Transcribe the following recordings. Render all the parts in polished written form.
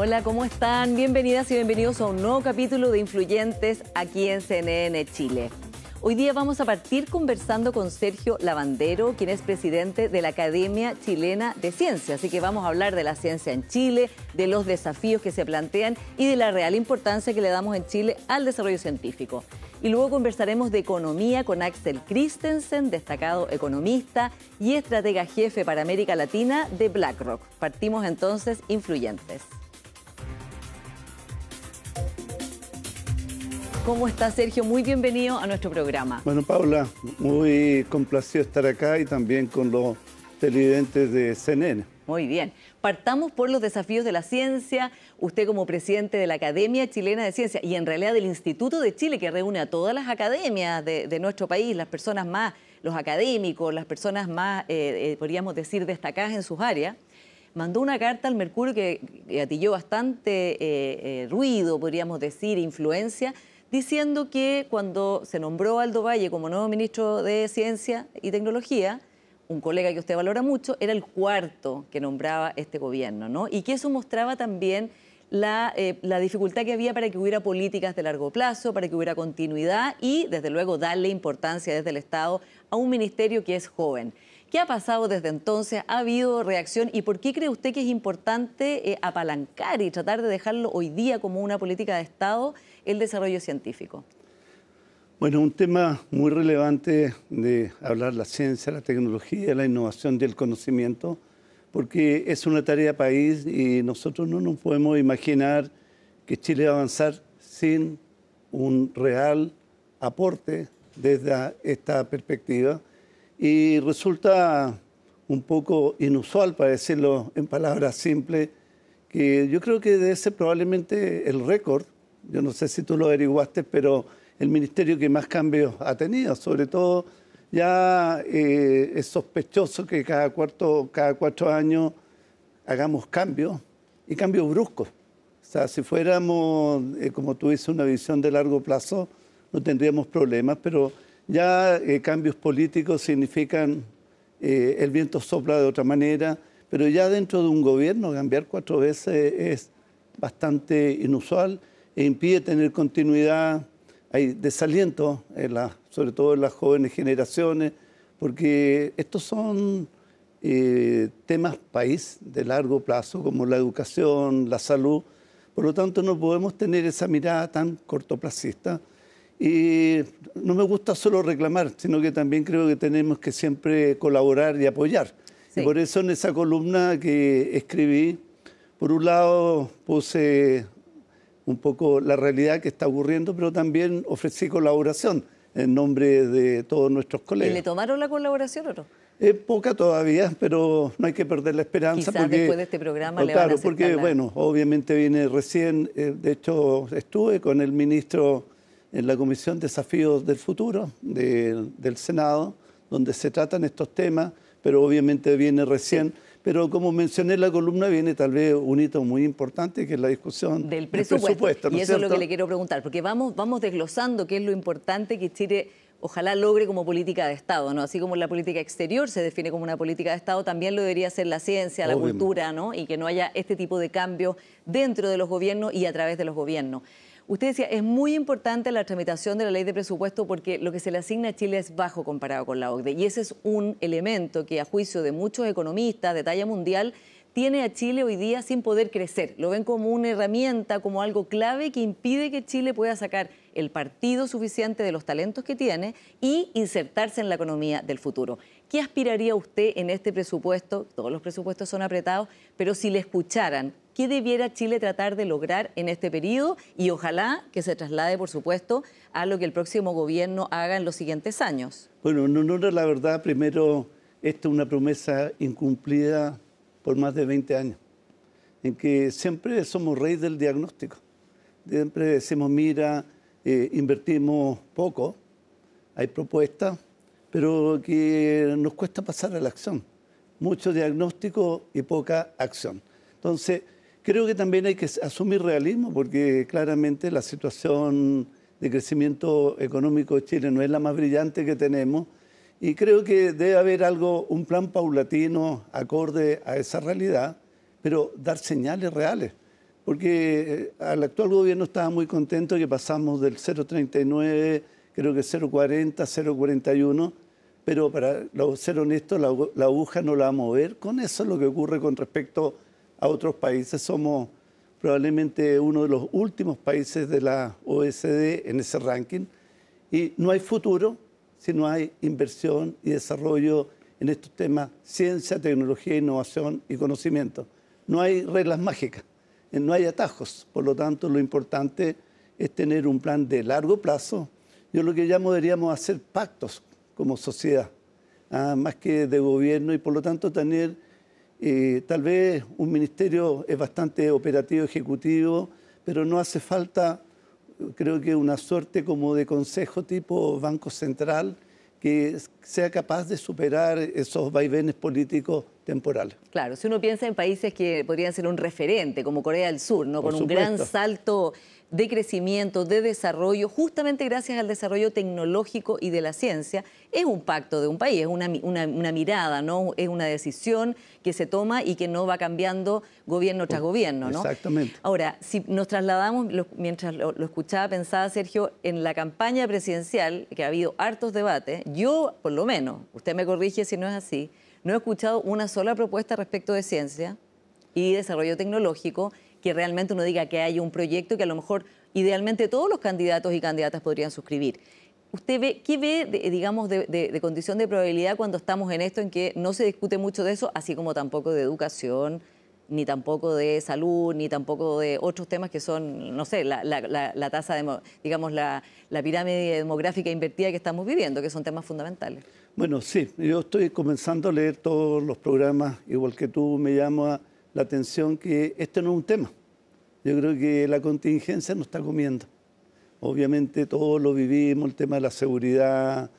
Hola, ¿cómo están? Bienvenidas y bienvenidos a un nuevo capítulo de Influyentes aquí en CNN Chile. Hoy día vamos a partir conversando con Sergio Lavandero, quien es presidente de la Academia Chilena de Ciencia. Así que vamos a hablar de la ciencia en Chile, de los desafíos que se plantean y de la real importancia que le damos en Chile al desarrollo científico. Y luego conversaremos de economía con Axel Christensen, destacado economista y estratega jefe para América Latina de BlackRock. Partimos entonces Influyentes. ¿Cómo está, Sergio? Muy bienvenido a nuestro programa. Bueno, Paula, muy complacido estar acá y también con los televidentes de CNN. Muy bien. Partamos por los desafíos de la ciencia. Usted como presidente de la Academia Chilena de Ciencia y en realidad del Instituto de Chile, que reúne a todas las academias de nuestro país, las personas más, los académicos, las personas más, podríamos decir, destacadas en sus áreas, mandó una carta al Mercurio que gatilló bastante ruido, podríamos decir, influencia, diciendo que cuando se nombró a Aldo Valle como nuevo ministro de Ciencia y Tecnología, un colega que usted valora mucho, era el cuarto que nombraba este gobierno, ¿no? Y que eso mostraba también la dificultad que había para que hubiera políticas de largo plazo, para que hubiera continuidad y, desde luego, darle importancia desde el Estado a un ministerio que es joven. ¿Qué ha pasado desde entonces? ¿Ha habido reacción? ¿Y por qué cree usted que es importante apalancar y tratar de dejarlo hoy día como una política de Estado el desarrollo científico? Bueno, un tema muy relevante de hablar la ciencia, la tecnología, la innovación y el conocimiento, porque es una tarea país y nosotros no nos podemos imaginar que Chile va a avanzar sin un real aporte desde esta perspectiva. Y resulta un poco inusual, para decirlo en palabras simples, que yo creo que debe ser probablemente el récord. Yo no sé si tú lo averiguaste, pero el ministerio que más cambios ha tenido. Sobre todo ya es sospechoso que cada 4 años hagamos cambios y cambios bruscos. O sea, si fuéramos, como tú dices, una visión de largo plazo, no tendríamos problemas, pero ya cambios políticos significan el viento sopla de otra manera, pero ya dentro de un gobierno cambiar 4 veces es bastante inusual e impide tener continuidad. Hay desaliento, sobre todo en las jóvenes generaciones, porque estos son temas país de largo plazo, como la educación, la salud. Por lo tanto, no podemos tener esa mirada tan cortoplacista. Y no me gusta solo reclamar, sino que también creo que tenemos que siempre colaborar y apoyar. Sí. Y por eso en esa columna que escribí, por un lado puse un poco la realidad que está ocurriendo, pero también ofrecí colaboración en nombre de todos nuestros colegas. ¿Y le tomaron la colaboración o no? Es poca todavía, pero no hay que perder la esperanza. Quizás después de este programa le van a aceptar porque, bueno, obviamente viene recién, de hecho estuve con el ministro en la Comisión Desafíos del Futuro del Senado, donde se tratan estos temas, pero obviamente viene recién. Sí. Pero como mencioné en la columna, viene tal vez un hito muy importante, que es la discusión del presupuesto. ¿No y eso es lo que le quiero preguntar, porque vamos desglosando qué es lo importante que Chile ojalá logre como política de Estado, ¿no? Así como la política exterior se define como una política de Estado, también lo debería ser la ciencia, la cultura, ¿no? Y que no haya este tipo de cambios dentro de los gobiernos y a través de los gobiernos. Usted decía, es muy importante la tramitación de la ley de presupuesto porque lo que se le asigna a Chile es bajo comparado con la OCDE. Y ese es un elemento que, a juicio de muchos economistas de talla mundial, tiene a Chile hoy día sin poder crecer. Lo ven como una herramienta, como algo clave que impide que Chile pueda sacar el partido suficiente de los talentos que tiene y insertarse en la economía del futuro. ¿Qué aspiraría usted en este presupuesto? Todos los presupuestos son apretados, pero si le escucharan, ¿qué debiera Chile tratar de lograr en este periodo? Y ojalá que se traslade, por supuesto, a lo que el próximo gobierno haga en los siguientes años. Bueno, en honor a la verdad, primero, esta es una promesa incumplida por más de 20 años, en que siempre somos reyes del diagnóstico. Siempre decimos, mira, invertimos poco, hay propuestas, pero que nos cuesta pasar a la acción. Mucho diagnóstico y poca acción. Entonces, creo que también hay que asumir realismo, porque claramente la situación de crecimiento económico de Chile no es la más brillante que tenemos, y creo que debe haber un plan paulatino acorde a esa realidad, pero dar señales reales. Porque al actual gobierno estaba muy contento que pasamos del 0,39, creo que 0,40, 0,41, pero para ser honesto, la aguja no la va a mover. Con eso es lo que ocurre con respecto a otros países. Somos probablemente uno de los últimos países de la OECD en ese ranking. Y no hay futuro si no hay inversión y desarrollo en estos temas: ciencia, tecnología, innovación y conocimiento. No hay reglas mágicas, no hay atajos. Por lo tanto, lo importante es tener un plan de largo plazo. Yo lo que llamo, deberíamos hacer pactos como sociedad, más que de gobierno, y por lo tanto tener tal vez un ministerio es bastante operativo, ejecutivo, pero no hace falta, creo que una suerte como de consejo tipo Banco Central que sea capaz de superar esos vaivenes políticos temporales. Claro, si uno piensa en países que podrían ser un referente, como Corea del Sur, ¿no? Por Con un supuesto. gran salto de crecimiento, de desarrollo, justamente gracias al desarrollo tecnológico y de la ciencia, es un pacto de un país, es una mirada, ¿no? Es una decisión que se toma y que no va cambiando gobierno tras gobierno, ¿no? Exactamente. Ahora, si nos trasladamos, mientras lo escuchaba, pensaba, Sergio, en la campaña presidencial, que ha habido hartos debates, yo, por lo menos, usted me corrige si no es así, no he escuchado una sola propuesta respecto de ciencia y desarrollo tecnológico que realmente uno diga que hay un proyecto que a lo mejor idealmente todos los candidatos y candidatas podrían suscribir. ¿Usted ve, qué ve, digamos, de condición de probabilidad cuando estamos en esto, en que no se discute mucho de eso, así como tampoco de educación, ni tampoco de salud, ni tampoco de otros temas que son, no sé, la tasa, digamos, la pirámide demográfica invertida que estamos viviendo, que son temas fundamentales? Bueno, sí, yo estoy comenzando a leer todos los programas, igual que tú. Me llama la atención que este no es un tema. Yo creo que la contingencia nos está comiendo. Obviamente todos lo vivimos, el tema de la seguridad,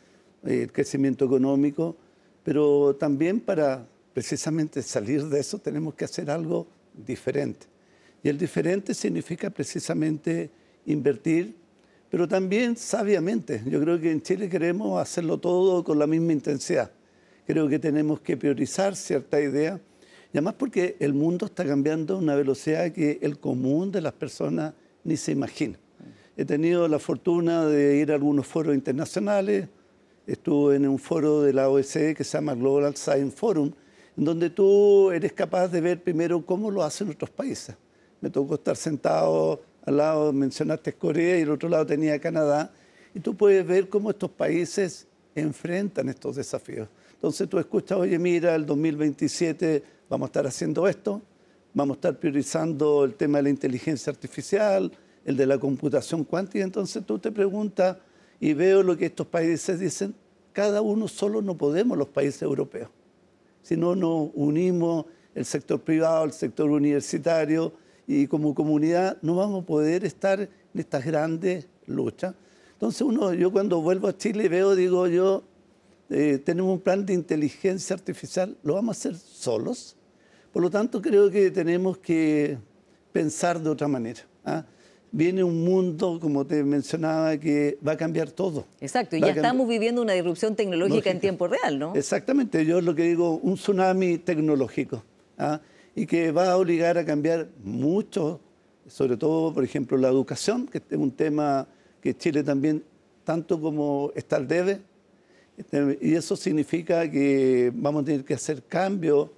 el crecimiento económico, pero también para precisamente salir de eso tenemos que hacer algo diferente. Y el diferente significa precisamente invertir, pero también sabiamente. Yo creo que en Chile queremos hacerlo todo con la misma intensidad. Creo que tenemos que priorizar cierta idea, y además porque el mundo está cambiando a una velocidad que el común de las personas ni se imagina. He tenido la fortuna de ir a algunos foros internacionales. Estuve en un foro de la OECD que se llama Global Science Forum, en donde tú eres capaz de ver primero cómo lo hacen otros países. Me tocó estar sentado al lado, mencionaste Corea, y al otro lado tenía Canadá, y tú puedes ver cómo estos países enfrentan estos desafíos. Entonces tú escuchas: oye, mira, el 2027 vamos a estar haciendo esto, vamos a estar priorizando el tema de la inteligencia artificial, el de la computación cuántica. Entonces tú te preguntas, y veo lo que estos países dicen: cada uno solo no podemos, los países europeos. Si no nos unimos, el sector privado, el sector universitario, y como comunidad no vamos a poder estar en estas grandes luchas. Entonces yo cuando vuelvo a Chile veo, digo yo, tenemos un plan de inteligencia artificial, ¿lo vamos a hacer solos? Por lo tanto, creo que tenemos que pensar de otra manera. Viene un mundo, como te mencionaba, que va a cambiar todo. Exacto, y ya estamos viviendo una disrupción tecnológica en tiempo real, ¿no? Exactamente, yo lo que digo, un tsunami tecnológico, y que va a obligar a cambiar mucho, sobre todo, por ejemplo, la educación, que es un tema que Chile también, tanto como está al debe, y eso significa que vamos a tener que hacer cambios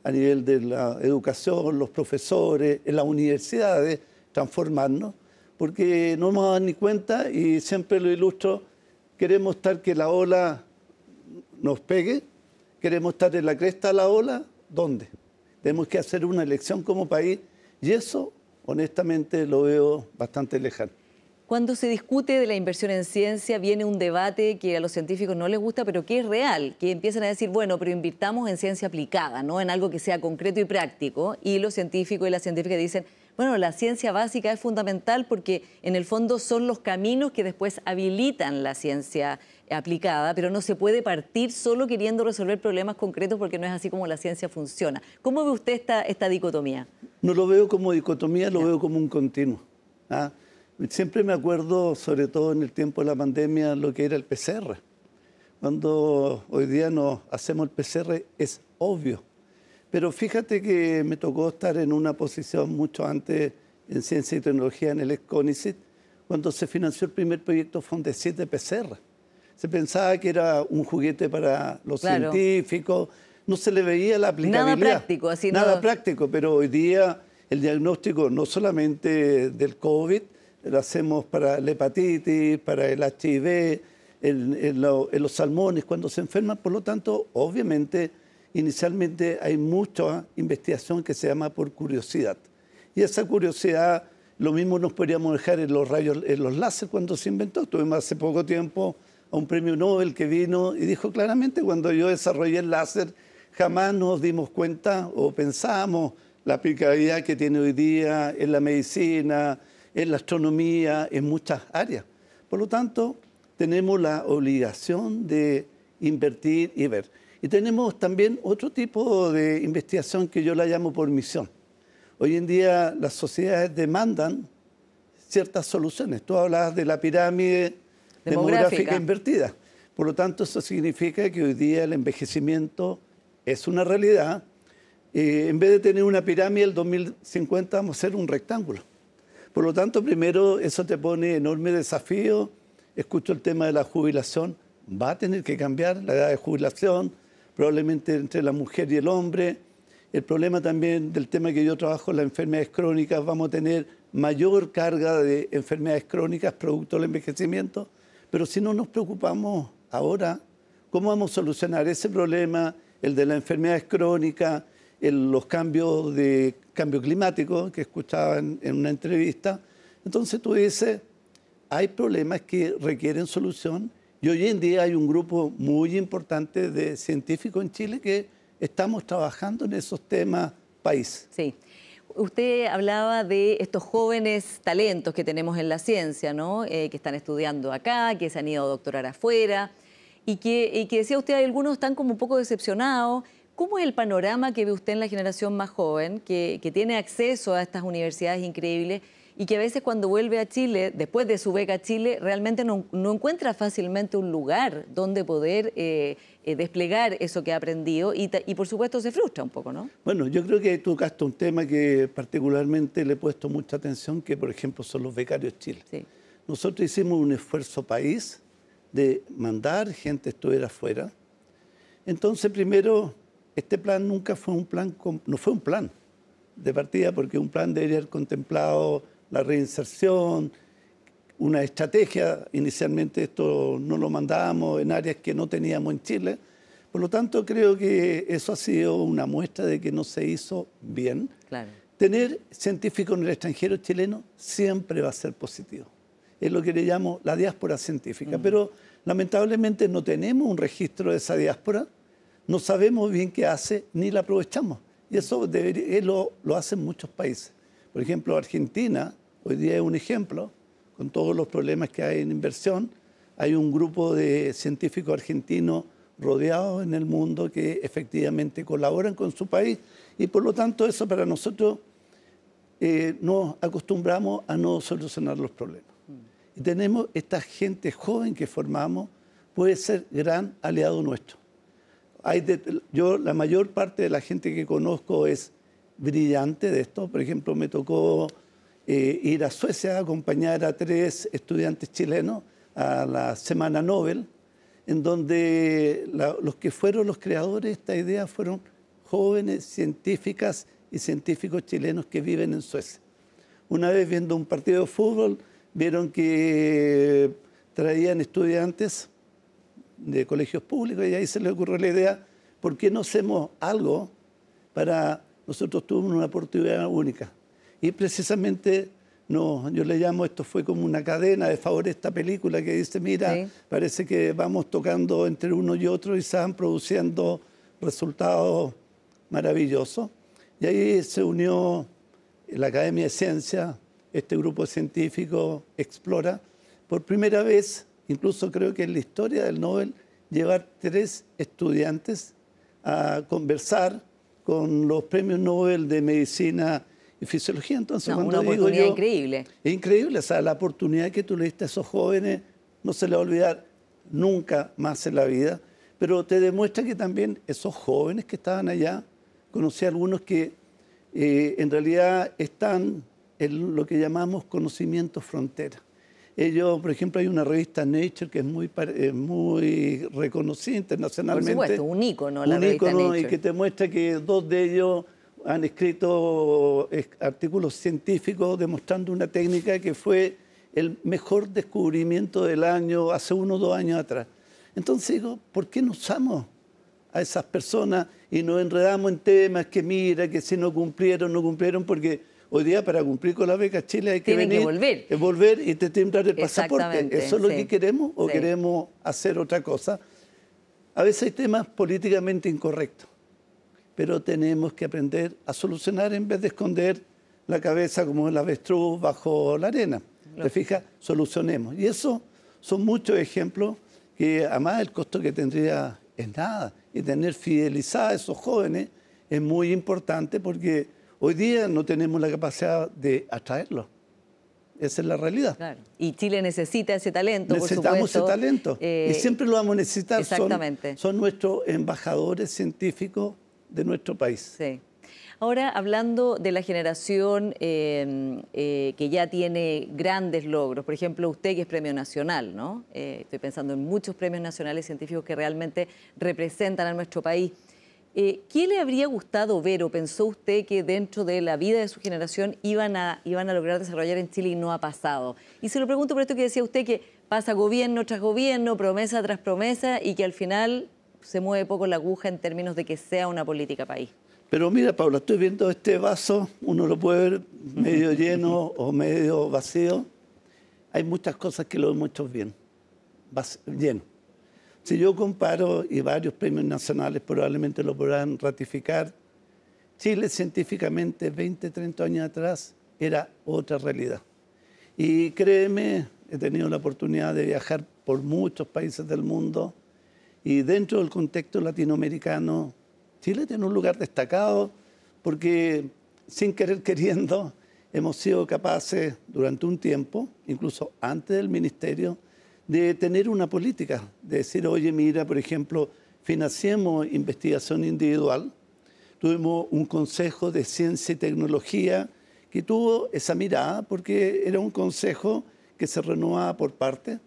a nivel de la educación, los profesores, en las universidades, transformarnos, porque no nos vamos a dar ni cuenta, y siempre lo ilustro: queremos estar que la ola nos pegue, queremos estar en la cresta de la ola, ¿dónde? Tenemos que hacer una elección como país, y eso, honestamente, lo veo bastante lejano. Cuando se discute de la inversión en ciencia, viene un debate que a los científicos no les gusta, pero que es real, que empiezan a decir, bueno, pero invirtamos en ciencia aplicada, ¿no? En algo que sea concreto y práctico, y los científicos y las científicas dicen, bueno, la ciencia básica es fundamental porque en el fondo son los caminos que después habilitan la ciencia aplicada, pero no se puede partir solo queriendo resolver problemas concretos, porque no es así como la ciencia funciona. ¿Cómo ve usted esta dicotomía? No lo veo como dicotomía, lo veo como un continuo. Siempre me acuerdo, sobre todo en el tiempo de la pandemia, lo que era el PCR. Cuando hoy día nos hacemos el PCR es obvio. Pero fíjate que me tocó estar en una posición mucho antes en ciencia y tecnología en el CONICET, cuando se financió el primer proyecto Fondesit de PCR. Se pensaba que era un juguete para los científicos, no se le veía la aplicabilidad. Nada práctico, así nada práctico, pero hoy día el diagnóstico no solamente del COVID, lo hacemos para la hepatitis, para el HIV, en los salmones cuando se enferman. Por lo tanto, obviamente, inicialmente hay mucha investigación que se llama por curiosidad. Y esa curiosidad, lo mismo nos podríamos dejar en los rayos, en los láser cuando se inventó. Tuvimos hace poco tiempo a un premio Nobel que vino y dijo claramente, cuando yo desarrollé el láser, jamás nos dimos cuenta o pensamos la aplicabilidad que tiene hoy día en la medicina, en la astronomía, en muchas áreas. Por lo tanto, tenemos la obligación de invertir y ver. Y tenemos también otro tipo de investigación que yo la llamo por misión. Hoy en día las sociedades demandan ciertas soluciones. Tú hablabas de la pirámide demográfica invertida. Por lo tanto, eso significa que hoy día el envejecimiento es una realidad. En vez de tener una pirámide, el 2050 vamos a hacer un rectángulo. Por lo tanto, primero, eso te pone enorme desafío. Escucho el tema de la jubilación. Va a tener que cambiar la edad de jubilación, probablemente entre la mujer y el hombre. El problema también del tema que yo trabajo, las enfermedades crónicas, vamos a tener mayor carga de enfermedades crónicas producto del envejecimiento. Pero si no nos preocupamos ahora, ¿cómo vamos a solucionar ese problema, el de las enfermedades crónicas, los cambios de cambio climático que escuchaba en una entrevista? Entonces tú dices, hay problemas que requieren solución y hoy en día hay un grupo muy importante de científicos en Chile que estamos trabajando en esos temas país. Sí. Usted hablaba de estos jóvenes talentos que tenemos en la ciencia, ¿no? Que están estudiando acá, que se han ido a doctorar afuera y que decía usted, algunos están como un poco decepcionados. ¿Cómo es el panorama que ve usted en la generación más joven, que tiene acceso a estas universidades increíbles y que a veces cuando vuelve a Chile, después de su beca a Chile, realmente no encuentra fácilmente un lugar donde poder desplegar eso que ha aprendido y por supuesto se frustra un poco, ¿no? Bueno, yo creo que tocaste un tema que particularmente le he puesto mucha atención, que por ejemplo son los becarios Chile. Sí. Nosotros hicimos un esfuerzo país de mandar gente a estudiar afuera. Entonces, primero, este plan nunca fue un plan, no fue un plan de partida, porque un plan debería haber contemplado la reinserción, una estrategia. Inicialmente esto no lo mandábamos en áreas que no teníamos en Chile. Por lo tanto, creo que eso ha sido una muestra de que no se hizo bien. Claro. Tener científicos en el extranjero chileno siempre va a ser positivo. Es lo que le llamo la diáspora científica. Pero lamentablemente no tenemos un registro de esa diáspora, no sabemos bien qué hace ni la aprovechamos. Y eso lo hacen muchos países. Por ejemplo, Argentina, hoy día es un ejemplo, con todos los problemas que hay en inversión. Hay un grupo de científicos argentinos rodeados en el mundo que efectivamente colaboran con su país y por lo tanto eso para nosotros nos acostumbramos a no solucionar los problemas. Y tenemos esta gente joven que formamos, puede ser gran aliado nuestro. La mayor parte de la gente que conozco es brillante de esto. Por ejemplo, me tocó ir a Suecia a acompañar a 3 estudiantes chilenos a la Semana Nobel, en donde los que fueron los creadores de esta idea fueron jóvenes científicas y científicos chilenos que viven en Suecia. Una vez viendo un partido de fútbol, vieron que traían estudiantes de colegios públicos y ahí se les ocurrió la idea, ¿por qué no hacemos algo para... Nosotros tuvimos una oportunidad única y precisamente yo le llamo, esto fue como una cadena de favor esta película que dice, mira, sí, parece que vamos tocando entre uno y otro y se van produciendo resultados maravillosos. Y ahí se unió la Academia de Ciencias, este grupo científico Explora, por primera vez, incluso creo que en la historia del Nobel, llevar 3 estudiantes a conversar con los premios Nobel de Medicina y Fisiología. Entonces, una oportunidad increíble. Es increíble, o sea, la oportunidad que tú le diste a esos jóvenes no se le va a olvidar nunca más en la vida, pero te demuestra que también esos jóvenes que estaban allá, conocí a algunos que en realidad están lo que llamamos conocimiento frontera. Ellos, por ejemplo, hay una revista Nature que es muy reconocida internacionalmente. Por supuesto, un ícono, la revista Nature. Y que te muestra que dos de ellos han escrito artículos científicos demostrando una técnica que fue el mejor descubrimiento del año, hace 1 o 2 años atrás. Entonces digo, ¿por qué no usamos a esas personas y nos enredamos en temas que mira, que si no cumplieron? Porque hoy día para cumplir con la beca Chile hay que venir, volver y te tienen que dar el pasaporte. ¿Eso es lo que queremos o queremos hacer otra cosa? A veces hay temas políticamente incorrectos, pero tenemos que aprender a solucionar en vez de esconder la cabeza como el avestruz bajo la arena. ¿Te fijas? Solucionemos. Y eso son muchos ejemplos que además el costo que tendría es nada. Y tener fidelizados a esos jóvenes es muy importante porque hoy día no tenemos la capacidad de atraerlos. Esa es la realidad. Claro. Y Chile necesita ese talento, Necesitamos por supuesto. ese talento. Y siempre lo vamos a necesitar. Exactamente. Son nuestros embajadores científicos de nuestro país. Sí. Ahora, hablando de la generación que ya tiene grandes logros, por ejemplo, usted que es premio nacional, ¿no? Estoy pensando en muchos premios nacionales científicos que realmente representan a nuestro país. ¿Qué le habría gustado ver o pensó usted que dentro de la vida de su generación iban a lograr desarrollar en Chile y no ha pasado? Y se lo pregunto por esto que decía usted, que pasa gobierno tras gobierno, promesa tras promesa y que al final se mueve poco la aguja en términos de que sea una política país. Pero mira, Paula, estoy viendo este vaso, uno lo puede ver medio lleno o medio vacío. Hay muchas cosas que lo hemos hecho bien, lleno. Si yo comparo, y varios premios nacionales probablemente lo podrán ratificar, Chile científicamente 20, 30 años atrás era otra realidad. Y créeme, he tenido la oportunidad de viajar por muchos países del mundo y dentro del contexto latinoamericano, Chile tiene un lugar destacado porque sin querer queriendo hemos sido capaces durante un tiempo, incluso antes del ministerio, de tener una política, de decir, oye, mira, por ejemplo, financiemos investigación individual. Tuvimos un consejo de ciencia y tecnología que tuvo esa mirada porque era un consejo que se renovaba por parte.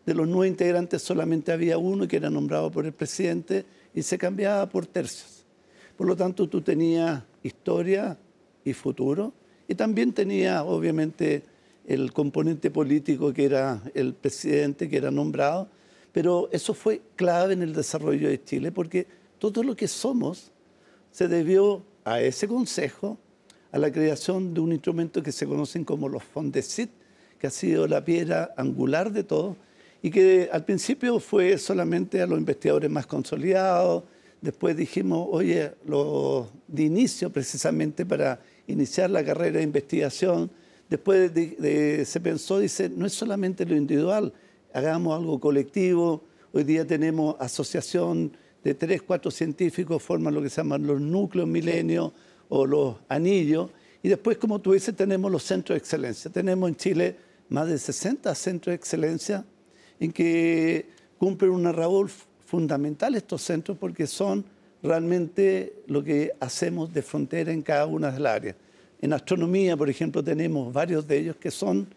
De los 9 integrantes solamente había uno que era nombrado por el presidente y se cambiaba por tercios. Por lo tanto, tú tenías historia y futuro y también tenías, obviamente, el componente político que era el presidente que era nombrado, pero eso fue clave en el desarrollo de Chile porque todo lo que somos se debió a ese consejo, a la creación de un instrumento que se conocen como los Fondesit, que ha sido la piedra angular de todo y que al principio fue solamente a los investigadores más consolidados. Después dijimos, oye, de inicio precisamente para iniciar la carrera de investigación, después se pensó, dice, no es solamente lo individual, hagamos algo colectivo. Hoy día tenemos asociación de 3, 4 científicos, forman lo que se llaman los núcleos milenios o los anillos. Y después, como tú dices, tenemos los centros de excelencia. Tenemos en Chile más de 60 centros de excelencia en que cumplen una labor fundamental estos centros porque son realmente lo que hacemos de frontera en cada una de las áreas. En astronomía, por ejemplo, tenemos varios de ellos que son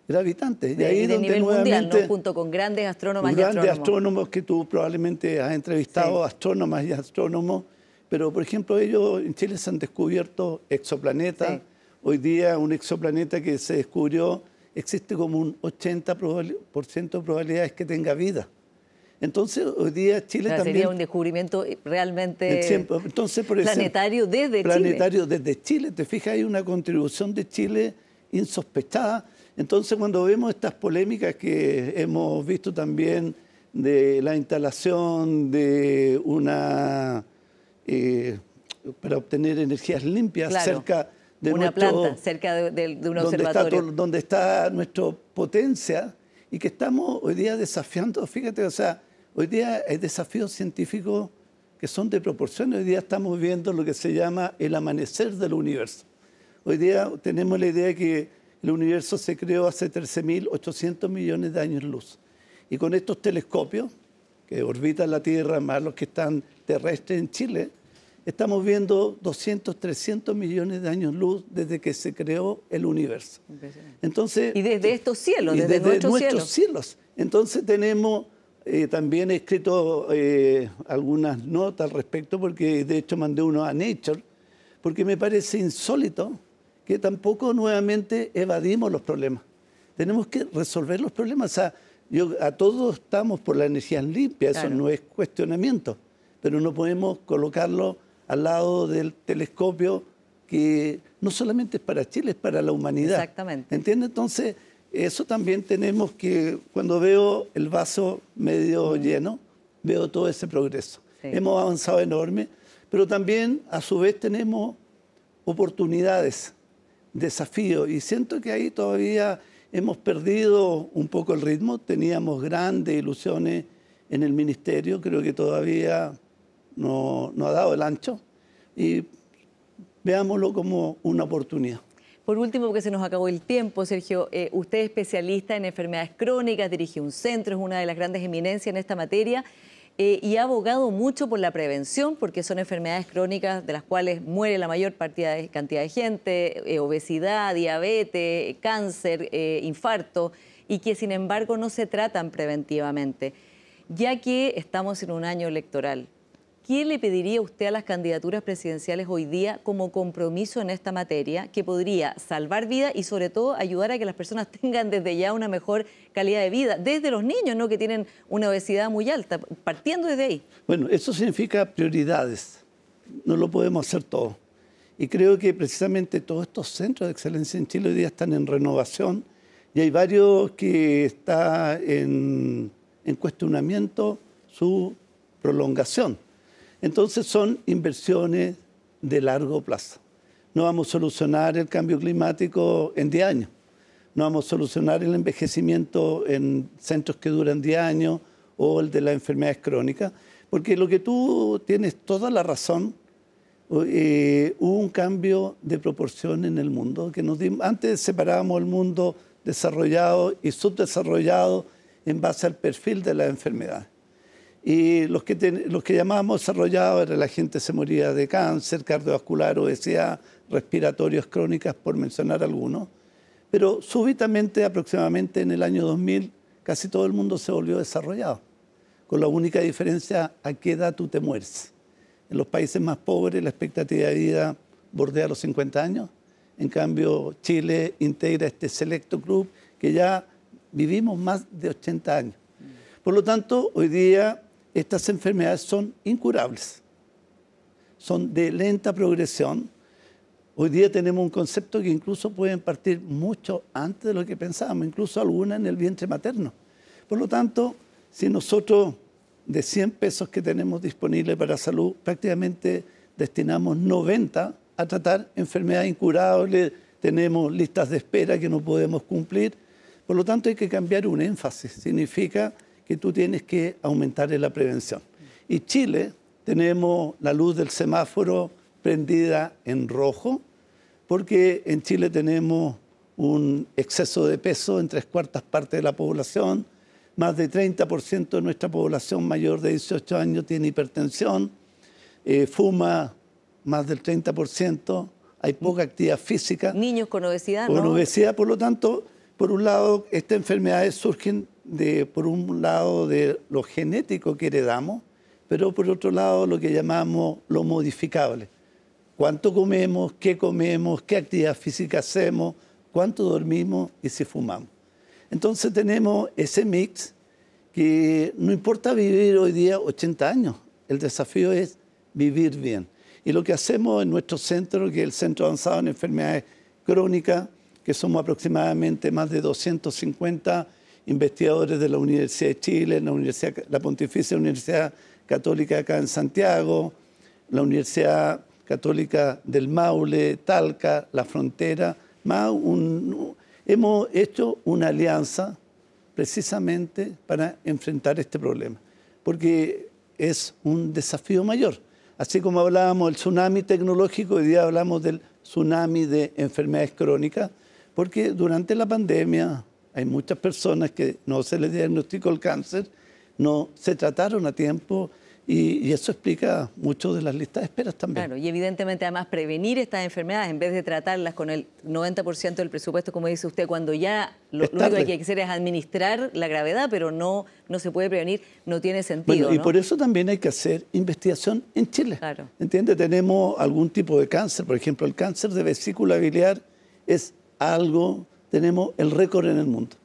gravitantes. Y ahí de donde nivel mundial, ¿no? Junto con grandes astrónomas y astrónomos. Grandes astrónomos que tú probablemente has entrevistado, astrónomas y astrónomos. Pero, por ejemplo, ellos en Chile se han descubierto exoplanetas. Sí. Hoy día un exoplaneta que se descubrió existe como un 80% de probabilidades que tenga vida. Entonces, hoy día Chile también... Sería un descubrimiento realmente entonces, por planetario desde Chile. Planetario desde Chile. Te fijas, hay una contribución de Chile insospechada. Entonces, cuando vemos estas polémicas que hemos visto también de la instalación de una... para obtener energías limpias cerca de una planta, cerca de un observatorio. Donde está nuestra potencia y que estamos hoy día desafiando, fíjate, o sea, hoy día hay desafíos científicos que son de proporciones. Hoy día estamos viendo lo que se llama el amanecer del universo. Hoy día tenemos la idea de que el universo se creó hace 13.800 millones de años luz. Y con estos telescopios que orbitan la Tierra, más los que están terrestres en Chile, estamos viendo 200, 300 millones de años luz desde que se creó el universo. Entonces, y desde estos cielos, desde nuestros cielos. Entonces tenemos, también he escrito algunas notas al respecto, porque de hecho mandé uno a Nature, porque me parece insólito que tampoco nuevamente evadimos los problemas. Tenemos que resolver los problemas. O sea, a todos estamos por la energía limpia, eso no es cuestionamiento, pero no podemos colocarlo al lado del telescopio que no solamente es para Chile, es para la humanidad. Exactamente. ¿Entiendes? Entonces, eso también tenemos que, cuando veo el vaso medio lleno, veo todo ese progreso. Sí. Hemos avanzado enorme, pero también a su vez tenemos oportunidades, desafíos, y siento que ahí todavía hemos perdido un poco el ritmo. Teníamos grandes ilusiones en el ministerio, creo que todavía no ha dado el ancho, y veámoslo como una oportunidad. Por último, porque se nos acabó el tiempo, Sergio, usted es especialista en enfermedades crónicas, dirige un centro, es una de las grandes eminencias en esta materia y ha abogado mucho por la prevención, porque son enfermedades crónicas de las cuales muere la mayor cantidad de gente, obesidad, diabetes, cáncer, infarto, y que sin embargo no se tratan preventivamente. Ya que estamos en un año electoral, ¿qué le pediría usted a las candidaturas presidenciales hoy día como compromiso en esta materia que podría salvar vidas y sobre todo ayudar a que las personas tengan desde ya una mejor calidad de vida? Desde los niños, ¿no?, que tienen una obesidad muy alta, partiendo desde ahí. Bueno, eso significa prioridades. No lo podemos hacer todo. Y creo que precisamente todos estos centros de excelencia en Chile hoy día están en renovación y hay varios que están en cuestionamiento su prolongación. Entonces son inversiones de largo plazo. No vamos a solucionar el cambio climático en 10 años. No vamos a solucionar el envejecimiento en centros que duran 10 años o el de las enfermedades crónicas. Porque lo que tú tienes toda la razón, hubo un cambio de proporción en el mundo. Antes separábamos el mundo desarrollado y subdesarrollado en base al perfil de las enfermedades. Y los que llamábamos desarrollados era la gente se moría de cáncer, cardiovascular, obesidad, respiratorias crónicas, por mencionar algunos. Pero súbitamente, aproximadamente en el año 2000, casi todo el mundo se volvió desarrollado, con la única diferencia a qué edad tú te mueres. En los países más pobres la expectativa de vida bordea los 50 años. En cambio, Chile integra este selecto club que ya vivimos más de 80 años. Por lo tanto, hoy día estas enfermedades son incurables, son de lenta progresión. Hoy día tenemos un concepto que incluso pueden partir mucho antes de lo que pensábamos, incluso algunas en el vientre materno. Por lo tanto, si nosotros de 100 pesos que tenemos disponibles para salud, prácticamente destinamos 90 a tratar enfermedades incurables, tenemos listas de espera que no podemos cumplir. Por lo tanto, hay que cambiar un énfasis. Significa que tú tienes que aumentar en la prevención. Y Chile, tenemos la luz del semáforo prendida en rojo, porque en Chile tenemos un exceso de peso en 3/4 partes de la población, más de 30% de nuestra población mayor de 18 años tiene hipertensión, fuma más del 30%, hay poca actividad física. Niños con obesidad, ¿no? Con obesidad, por lo tanto, por un lado, estas enfermedades surgen por un lado de lo genético que heredamos, pero por otro lado lo que llamamos lo modificable. Cuánto comemos, qué actividad física hacemos, cuánto dormimos y si fumamos. Entonces tenemos ese mix que no importa vivir hoy día 80 años, el desafío es vivir bien. Y lo que hacemos en nuestro centro, que es el Centro Avanzado en Enfermedades Crónicas, que somos aproximadamente más de 250 investigadores de la Universidad de Chile, la Pontificia Universidad Católica acá en Santiago, la Universidad Católica del Maule, Talca, La Frontera. Hemos hecho una alianza precisamente para enfrentar este problema, porque es un desafío mayor. Así como hablábamos del tsunami tecnológico, hoy día hablamos del tsunami de enfermedades crónicas, porque durante la pandemia hay muchas personas que no se les diagnosticó el cáncer, no se trataron a tiempo y eso explica mucho de las listas de esperas también. Claro, y evidentemente además prevenir estas enfermedades en vez de tratarlas con el 90% del presupuesto, como dice usted, cuando ya lo único que hay que hacer es administrar la gravedad, pero no se puede prevenir, no tiene sentido. Bueno, y ¿no? por eso también hay que hacer investigación en Chile. Claro. ¿Entiende? Tenemos algún tipo de cáncer, por ejemplo, el cáncer de vesícula biliar es algo, tenemos el récord en el mundo.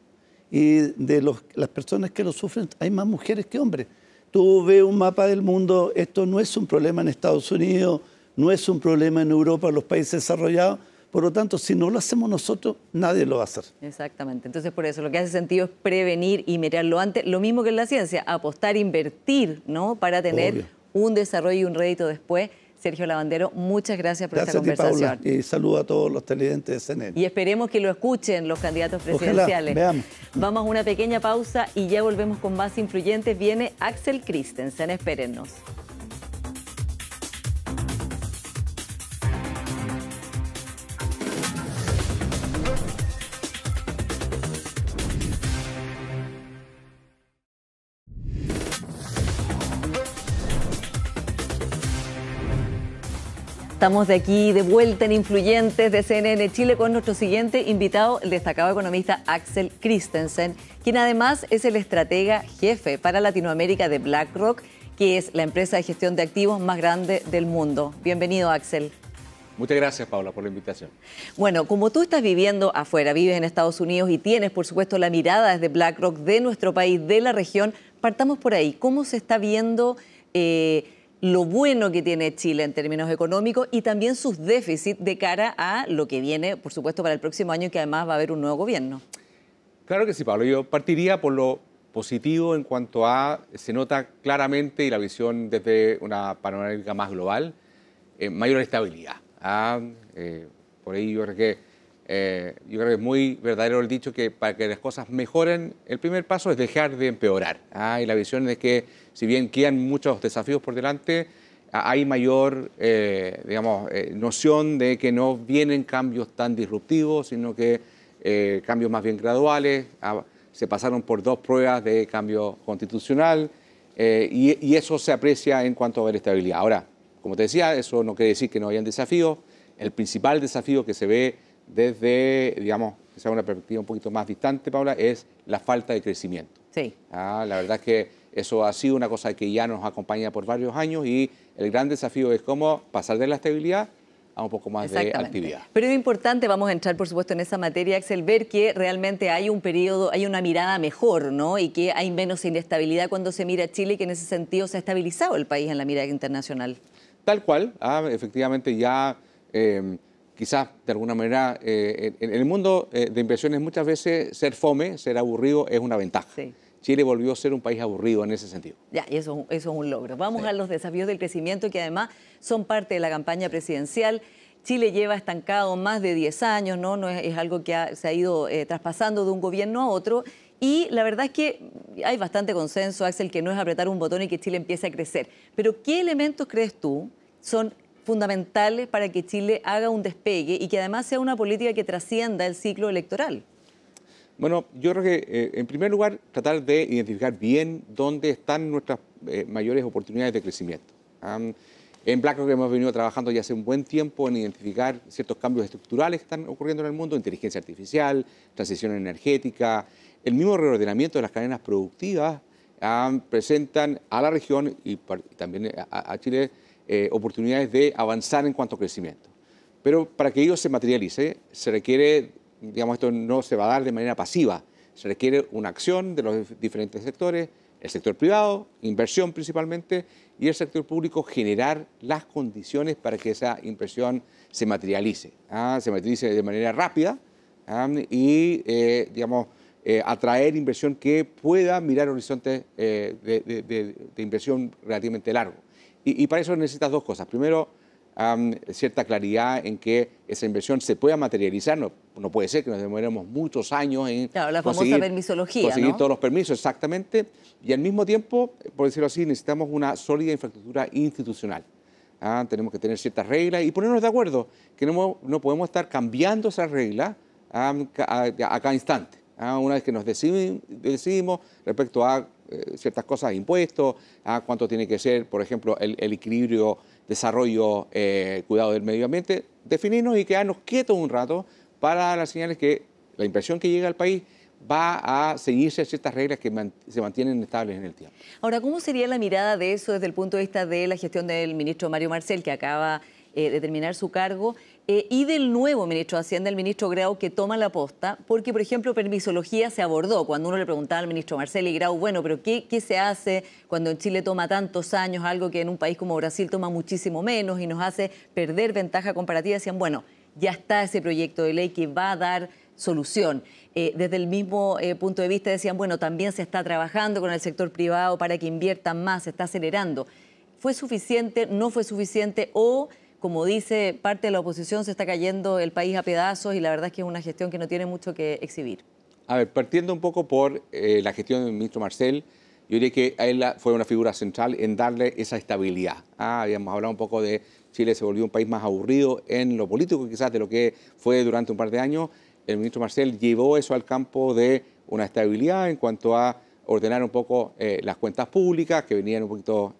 Y de las personas que lo sufren, hay más mujeres que hombres. Tú ves un mapa del mundo, esto no es un problema en Estados Unidos, no es un problema en Europa, en los países desarrollados. Por lo tanto, si no lo hacemos nosotros, nadie lo va a hacer. Exactamente. Entonces, por eso, lo que hace sentido es prevenir y mirarlo antes. Lo mismo que en la ciencia, apostar, invertir, ¿no? Para tener un desarrollo y un rédito después. Sergio Lavandero, muchas gracias por esta conversación. Gracias a ti, Paula, y saludo a todos los televidentes de CNN. Y esperemos que lo escuchen los candidatos presidenciales. Ojalá, veamos. Vamos a una pequeña pausa y ya volvemos con más influyentes. Viene Axel Christensen, espérennos. Estamos de aquí de vuelta en Influyentes de CNN Chile con nuestro siguiente invitado, el destacado economista Axel Christensen, quien además es el estratega jefe para Latinoamérica de BlackRock, que es la empresa de gestión de activos más grande del mundo. Bienvenido, Axel. Muchas gracias, Paula, por la invitación. Bueno, como tú estás viviendo afuera, vives en Estados Unidos y tienes, por supuesto, la mirada desde BlackRock de nuestro país, de la región, partamos por ahí. ¿Cómo se está viendo lo bueno que tiene Chile en términos económicos y también sus déficits de cara a lo que viene, por supuesto, para el próximo año, que además va a haber un nuevo gobierno? Claro que sí, Pablo. Yo partiría por lo positivo en cuanto a, se nota claramente, y la visión desde una panorámica más global, mayor estabilidad. Por ahí yo creo que es muy verdadero el dicho que para que las cosas mejoren, el primer paso es dejar de empeorar. Y la visión es que, si bien quedan muchos desafíos por delante, hay mayor noción de que no vienen cambios tan disruptivos, sino que cambios más bien graduales. Se pasaron por 2 pruebas de cambio constitucional y eso se aprecia en cuanto a ver estabilidad. Ahora, como te decía, eso no quiere decir que no hayan desafíos. El principal desafío que se ve desde, quizá una perspectiva un poquito más distante, Paula, es la falta de crecimiento. Sí. La verdad es que eso ha sido una cosa que ya nos acompaña por varios años y el gran desafío es cómo pasar de la estabilidad a un poco más de actividad. Pero es importante, vamos a entrar por supuesto en esa materia, Axel, ver que realmente hay un periodo, hay una mirada mejor, ¿no? Y que hay menos inestabilidad cuando se mira a Chile y que en ese sentido se ha estabilizado el país en la mirada internacional. Tal cual, efectivamente ya quizás de alguna manera en el mundo de inversiones muchas veces ser fome, ser aburrido es una ventaja. Sí. Chile volvió a ser un país aburrido en ese sentido. Ya, y eso es un logro. Vamos a los desafíos del crecimiento que además son parte de la campaña presidencial. Chile lleva estancado más de 10 años, ¿no? Es algo que se ha ido traspasando de un gobierno a otro. Y la verdad es que hay bastante consenso, Axel, que no es apretar un botón y que Chile empiece a crecer. Pero ¿qué elementos crees tú son fundamentales para que Chile haga un despegue y que además sea una política que trascienda el ciclo electoral? Bueno, yo creo que en primer lugar tratar de identificar bien dónde están nuestras mayores oportunidades de crecimiento. En BlackRock hemos venido trabajando ya hace un buen tiempo en identificar ciertos cambios estructurales que están ocurriendo en el mundo, inteligencia artificial, transición energética, el mismo reordenamiento de las cadenas productivas presentan a la región y también a Chile oportunidades de avanzar en cuanto a crecimiento. Pero para que ello se materialice, se requiere, esto no se va a dar de manera pasiva, se requiere una acción de los diferentes sectores, el sector privado, inversión principalmente, y el sector público generar las condiciones para que esa inversión se materialice de manera rápida y, atraer inversión que pueda mirar horizontes de inversión relativamente largos. Y para eso necesitas 2 cosas. Primero, cierta claridad en que esa inversión se pueda materializar. No puede ser que nos demoremos muchos años en la famosa permisología, conseguir todos los permisos, exactamente. Y al mismo tiempo, por decirlo así, necesitamos una sólida infraestructura institucional. Tenemos que tener ciertas reglas y ponernos de acuerdo, que no podemos estar cambiando esas reglas a cada instante. Una vez que nos decidimos respecto a ciertas cosas, impuestos, cuánto tiene que ser, por ejemplo, el equilibrio, desarrollo, cuidado del medio ambiente, definirnos y quedarnos quietos un rato para dar las señales que la inversión que llega al país va a seguirse ciertas reglas que se mantienen estables en el tiempo. Ahora, ¿cómo sería la mirada de eso desde el punto de vista de la gestión del ministro Mario Marcel, que acaba de terminar su cargo, y del nuevo ministro de Hacienda, el ministro Grau, que toma la posta? Porque, por ejemplo, permisología se abordó cuando uno le preguntaba al ministro Marcel y Grau, bueno, pero ¿qué se hace cuando en Chile toma tantos años algo que en un país como Brasil toma muchísimo menos y nos hace perder ventaja comparativa? Decían, bueno, ya está ese proyecto de ley que va a dar solución. Desde el mismo punto de vista decían, bueno, también se está trabajando con el sector privado para que inviertan más, se está acelerando. ¿Fue suficiente? ¿No fue suficiente? ¿O, como dice parte de la oposición, se está cayendo el país a pedazos y la verdad es que es una gestión que no tiene mucho que exhibir? A ver, partiendo un poco por la gestión del ministro Marcel, yo diría que a él fue una figura central en darle esa estabilidad. Habíamos hablado un poco de Chile se volvió un país más aburrido en lo político quizás de lo que fue durante un par de años. El ministro Marcel llevó eso al campo de una estabilidad en cuanto a ordenar un poco las cuentas públicas que venían un poquito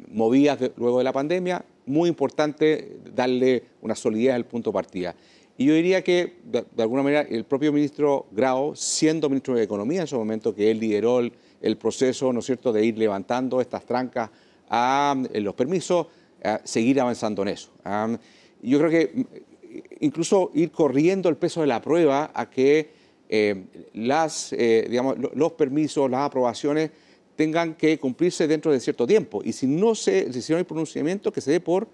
movidas luego de la pandemia. Muy importante darle una solidez al punto de partida. Y yo diría que, de alguna manera, el propio ministro Grau, siendo ministro de Economía en su momento, que él lideró el proceso, ¿no es cierto?, de ir levantando estas trancas a los permisos, seguir avanzando en eso. Yo creo que incluso ir corriendo el peso de la prueba a que digamos, los permisos, las aprobaciones tengan que cumplirse dentro de cierto tiempo. Y si no hay pronunciamiento, que se dé por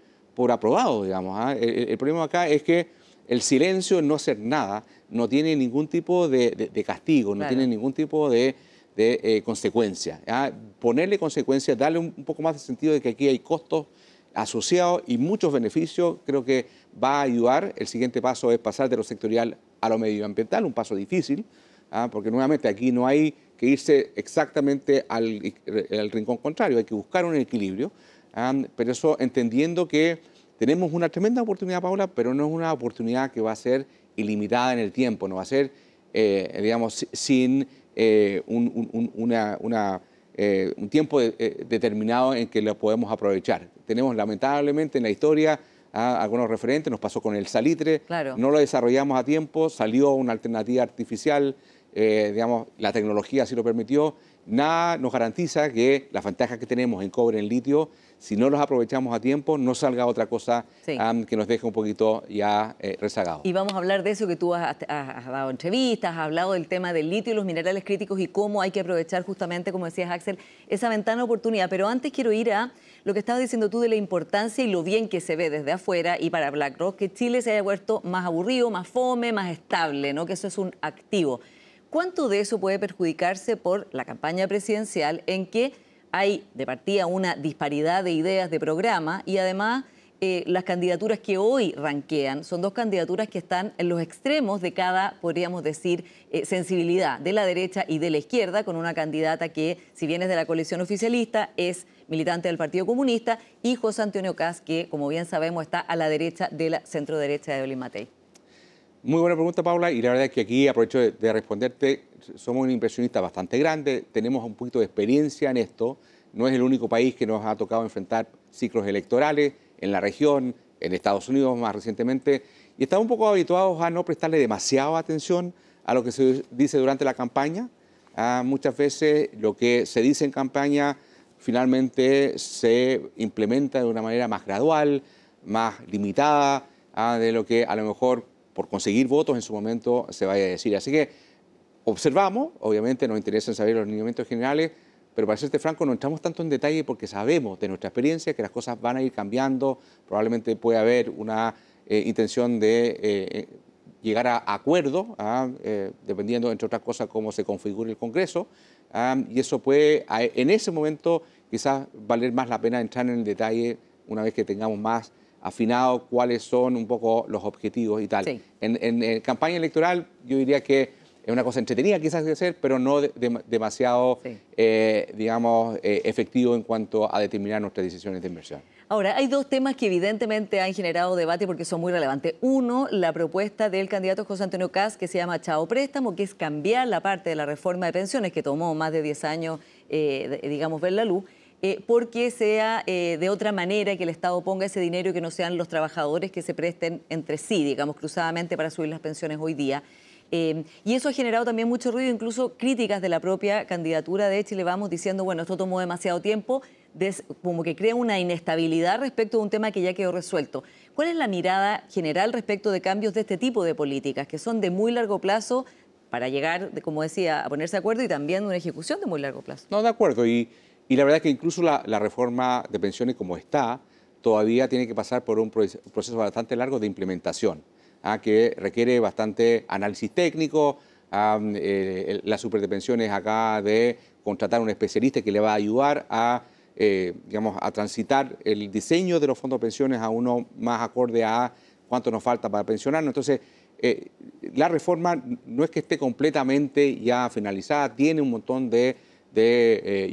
aprobado, digamos. El problema acá es que el silencio, el no hacer nada, no tiene ningún tipo de castigo, no tiene ningún tipo de consecuencia. Ponerle consecuencias, darle un poco más de sentido de que aquí hay costos asociados y muchos beneficios, creo que va a ayudar. El siguiente paso es pasar de lo sectorial a lo medioambiental, un paso difícil, porque nuevamente aquí no hay que irse exactamente al rincón contrario, hay que buscar un equilibrio, pero eso entendiendo que tenemos una tremenda oportunidad, Paula, pero no es una oportunidad que va a ser ilimitada en el tiempo, no va a ser, digamos, sin un tiempo determinado en que lo podemos aprovechar. Tenemos lamentablemente en la historia algunos referentes, nos pasó con el salitre, no lo desarrollamos a tiempo, salió una alternativa artificial, digamos, la tecnología así lo permitió. Nada nos garantiza que las ventajas que tenemos en cobre, en litio, si no los aprovechamos a tiempo, no salga otra cosa que nos deje un poquito ya rezagados. Y vamos a hablar de eso, que tú has dado entrevistas, has hablado del tema del litio y los minerales críticos y cómo hay que aprovechar justamente, como decías, Axel, esa ventana de oportunidad. Pero antes quiero ir a lo que estabas diciendo tú de la importancia y lo bien que se ve desde afuera y para BlackRock, que Chile se haya vuelto más aburrido, más fome, más estable, ¿no? Que eso es un activo. ¿Cuánto de eso puede perjudicarse por la campaña presidencial en que hay de partida una disparidad de ideas de programa y además las candidaturas que hoy ranquean son dos candidaturas que están en los extremos de cada, podríamos decir, sensibilidad de la derecha y de la izquierda, con una candidata que, si bien es de la coalición oficialista, es militante del Partido Comunista, y José Antonio Kast, que, como bien sabemos, está a la derecha de la centro-derecha de Evelyn Matei. Muy buena pregunta, Paula, y la verdad es que aquí aprovecho de responderte. Somos un inversionista bastante grande, tenemos un poquito de experiencia en esto, no es el único país que nos ha tocado enfrentar ciclos electorales en la región, en Estados Unidos más recientemente, y estamos un poco habituados a no prestarle demasiada atención a lo que se dice durante la campaña. Muchas veces lo que se dice en campaña finalmente se implementa de una manera más gradual, más limitada de lo que a lo mejor por conseguir votos en su momento se vaya a decir. Así que observamos, obviamente nos interesa saber los lineamientos generales, pero para serte franco no entramos tanto en detalle porque sabemos de nuestra experiencia que las cosas van a ir cambiando, probablemente puede haber una intención de llegar a acuerdos, dependiendo, entre otras cosas, cómo se configure el Congreso, y eso puede, en ese momento, quizás valer más la pena entrar en el detalle una vez que tengamos más afinado cuáles son un poco los objetivos y tal. Sí. En campaña electoral yo diría que es una cosa entretenida quizás de hacer, pero no demasiado, digamos, efectivo en cuanto a determinar nuestras decisiones de inversión. Ahora, hay dos temas que evidentemente han generado debate porque son muy relevantes. Uno, la propuesta del candidato José Antonio Kast, que se llama Chao Préstamo, que es cambiar la parte de la reforma de pensiones que tomó más de 10 años, digamos, ver la luz, porque sea de otra manera, que el Estado ponga ese dinero y que no sean los trabajadores que se presten entre sí, digamos, cruzadamente para subir las pensiones hoy día. Y eso ha generado también mucho ruido, incluso críticas de la propia candidatura de Chile Vamos, diciendo, bueno, esto tomó demasiado tiempo, como que crea una inestabilidad respecto de un tema que ya quedó resuelto. ¿Cuál es la mirada general respecto de cambios de este tipo de políticas, que son de muy largo plazo para llegar, como decía, a ponerse de acuerdo y también una ejecución de muy largo plazo? No, de acuerdo. Y la verdad es que incluso la reforma de pensiones como está, todavía tiene que pasar por un proceso bastante largo de implementación, que requiere bastante análisis técnico. La super de pensiones acá de contratar a un especialista que le va a ayudar a, digamos, a transitar el diseño de los fondos de pensiones a uno más acorde a cuánto nos falta para pensionarnos. Entonces, la reforma no es que esté completamente ya finalizada, tiene un montón de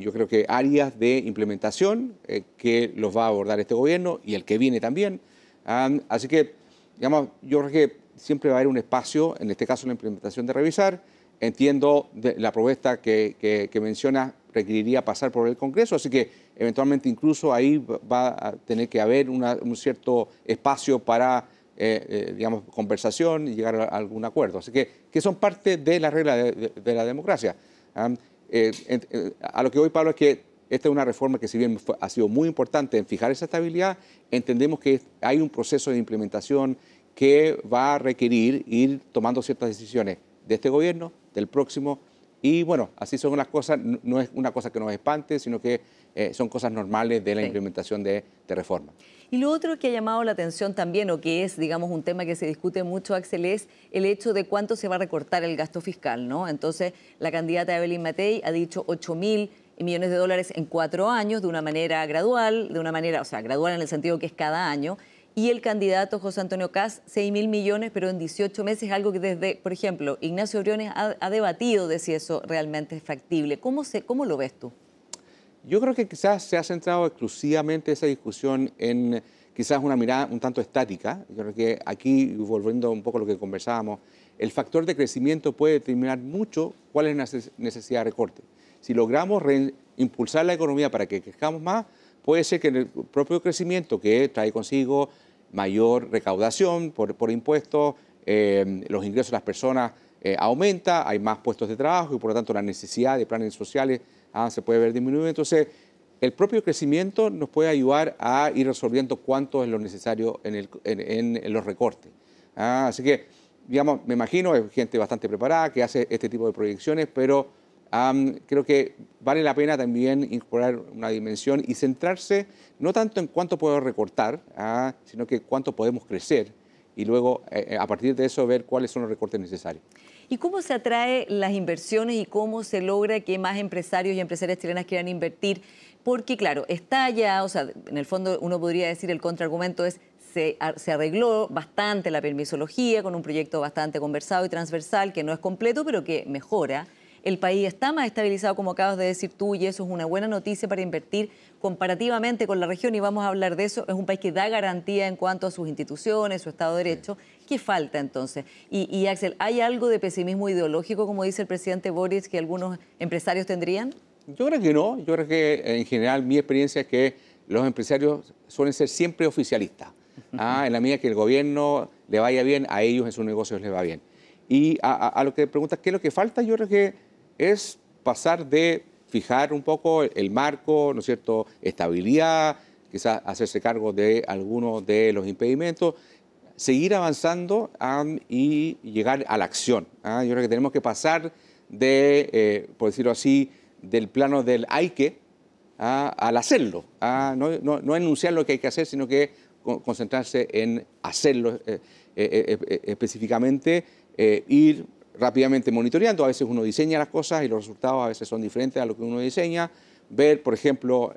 yo creo que áreas de implementación que los va a abordar este gobierno y el que viene también. Así que, digamos, yo creo que siempre va a haber un espacio, en este caso la implementación de revisar. Entiendo la propuesta que menciona requeriría pasar por el Congreso, así que eventualmente incluso ahí va a tener que haber un cierto espacio para, digamos, conversación y llegar a algún acuerdo. Así que son parte de la regla de la democracia. A lo que voy, Pablo, es que esta es una reforma que, si bien ha sido muy importante en fijar esa estabilidad, entendemos que hay un proceso de implementación que va a requerir ir tomando ciertas decisiones de este gobierno, del próximo, y bueno, así son las cosas. No es una cosa que nos espante, sino que son cosas normales de la implementación de reforma. Y lo otro que ha llamado la atención también, o que es, digamos, un tema que se discute mucho, Axel, es el hecho de cuánto se va a recortar el gasto fiscal, ¿no? Entonces, la candidata Evelyn Matei ha dicho 8.000 millones de dólares en 4 años, de una manera gradual, o sea, gradual en el sentido que es cada año, y el candidato José Antonio Kast, 6.000 millones, pero en 18 meses, algo que desde, por ejemplo, Ignacio Briones ha debatido de si eso realmente es factible. ¿Cómo lo ves tú? Yo creo que quizás se ha centrado exclusivamente esa discusión en quizás una mirada un tanto estática. Yo creo que aquí, volviendo un poco a lo que conversábamos, el factor de crecimiento puede determinar mucho cuál es la necesidad de recorte. Si logramos impulsar la economía para que crezcamos más, puede ser que el propio crecimiento, que trae consigo mayor recaudación por impuestos, los ingresos de las personas aumenta, hay más puestos de trabajo y por lo tanto la necesidad de planes sociales se puede ver disminuida. Entonces, el propio crecimiento nos puede ayudar a ir resolviendo cuánto es lo necesario en los recortes. Así que, digamos, me imagino, es gente bastante preparada que hace este tipo de proyecciones, pero creo que vale la pena también incorporar una dimensión y centrarse no tanto en cuánto podemos recortar, sino que cuánto podemos crecer y luego, a partir de eso, ver cuáles son los recortes necesarios. ¿Y cómo se atrae las inversiones y cómo se logra que más empresarios y empresarias chilenas quieran invertir? Porque, claro, está ya, o sea, en el fondo uno podría decir el contraargumento es se arregló bastante la permisología con un proyecto bastante conversado y transversal que no es completo, pero que mejora. El país está más estabilizado, como acabas de decir tú, y eso es una buena noticia para invertir comparativamente con la región, y vamos a hablar de eso. Es un país que da garantía en cuanto a sus instituciones, su Estado de Derecho. ¿Qué falta entonces? Y Axel, ¿hay algo de pesimismo ideológico, como dice el presidente Boric, que algunos empresarios tendrían? Yo creo que no. Yo creo que en general mi experiencia es que los empresarios suelen ser siempre oficialistas. En la medida que el gobierno le vaya bien, a ellos en sus negocios les va bien. Y a lo que preguntas, ¿qué es lo que falta? Yo creo que es pasar de fijar un poco el marco, ¿no es cierto?, estabilidad, quizás hacerse cargo de algunos de los impedimentos, seguir avanzando y llegar a la acción. Yo creo que tenemos que pasar de, por decirlo así, del plano del hay que al hacerlo. No enunciar lo que hay que hacer, sino que concentrarse en hacerlo específicamente, ir rápidamente monitoreando. A veces uno diseña las cosas y los resultados a veces son diferentes a lo que uno diseña. Ver, por ejemplo,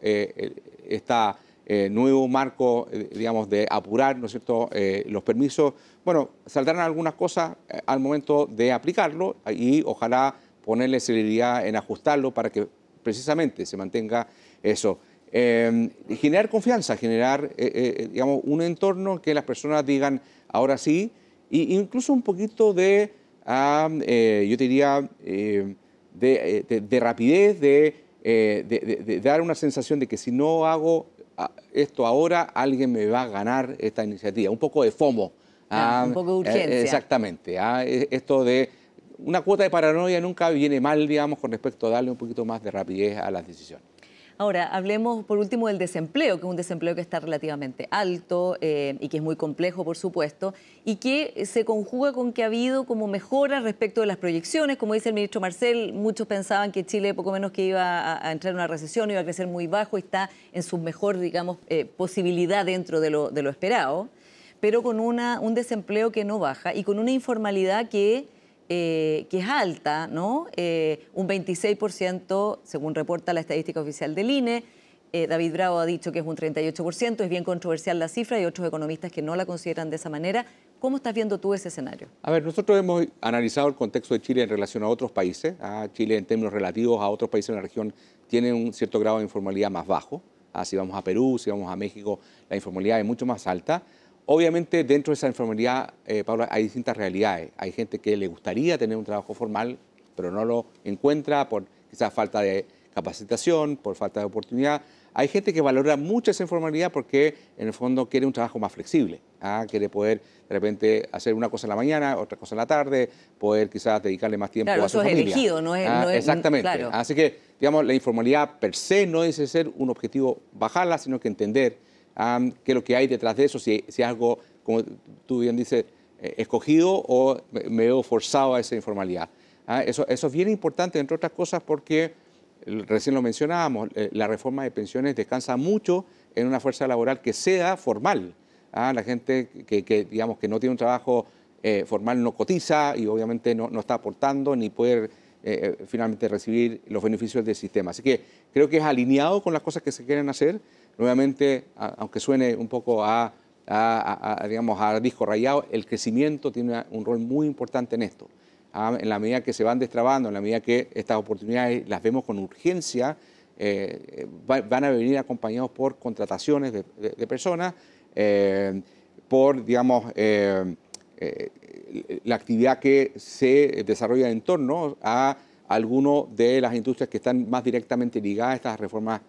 nuevo marco, digamos, de apurar, ¿no es cierto?, los permisos. Bueno, saldrán algunas cosas al momento de aplicarlo y ojalá ponerle celeridad en ajustarlo para que precisamente se mantenga eso. generar confianza, generar digamos, un entorno en que las personas digan ahora sí, e incluso un poquito de, yo diría, de rapidez, de dar una sensación de que si no hago esto ahora, alguien me va a ganar esta iniciativa. Un poco de FOMO. Un poco de urgencia. Exactamente. Esto de una cuota de paranoia nunca viene mal, digamos, con respecto a darle un poquito más de rapidez a las decisiones. Ahora, hablemos por último del desempleo, que es un desempleo que está relativamente alto y que es muy complejo, por supuesto, y que se conjuga con que ha habido como mejoras respecto de las proyecciones. Como dice el ministro Marcel, muchos pensaban que Chile poco menos que iba a entrar en una recesión, iba a crecer muy bajo y está en su mejor, digamos, posibilidad dentro de lo esperado, pero con un desempleo que no baja y con una informalidad que es alta, ¿no? Un 26%, según reporta la estadística oficial del INE. David Bravo ha dicho que es un 38%, es bien controversial la cifra, hay otros economistas que no la consideran de esa manera. ¿Cómo estás viendo tú ese escenario? A ver, nosotros hemos analizado el contexto de Chile en relación a otros países. Chile, en términos relativos a otros países en la región, tiene un cierto grado de informalidad más bajo. Si vamos a Perú, si vamos a México, la informalidad es mucho más alta. Obviamente, dentro de esa informalidad, Paula, hay distintas realidades. Hay gente que le gustaría tener un trabajo formal, pero no lo encuentra por quizás falta de capacitación, por falta de oportunidad. Hay gente que valora mucho esa informalidad porque, en el fondo, quiere un trabajo más flexible. Quiere poder, de repente, hacer una cosa en la mañana, otra cosa en la tarde, poder quizás dedicarle más tiempo a su familia. Claro, eso es elegido, no es exactamente. Claro. Así que, digamos, la informalidad per se no dice ser un objetivo bajarla, sino que entender qué es lo que hay detrás de eso, si es algo, como tú bien dices, escogido o me veo forzado a esa informalidad. Eso es bien importante, entre otras cosas, porque recién lo mencionábamos, la reforma de pensiones descansa mucho en una fuerza laboral que sea formal. La gente digamos, que no tiene un trabajo formal no cotiza y obviamente no está aportando ni puede finalmente recibir los beneficios del sistema. Así que creo que es alineado con las cosas que se quieren hacer. Nuevamente, aunque suene un poco digamos, a disco rayado, el crecimiento tiene un rol muy importante en esto. En la medida que se van destrabando, en la medida que estas oportunidades las vemos con urgencia, van a venir acompañados por contrataciones de personas, por, digamos, la actividad que se desarrolla en torno a algunas de las industrias que están más directamente ligadas a estas reformas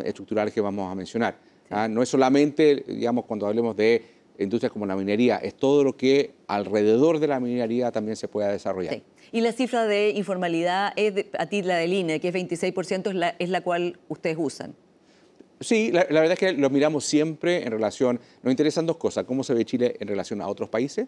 estructurales que vamos a mencionar. Sí. No es solamente, digamos, cuando hablemos de industrias como la minería, es todo lo que alrededor de la minería también se pueda desarrollar. Sí. Y la cifra de informalidad, a ti la del INE, que es 26%, es la cual ustedes usan. Sí, la verdad es que lo miramos siempre en relación, nos interesan dos cosas, cómo se ve Chile en relación a otros países.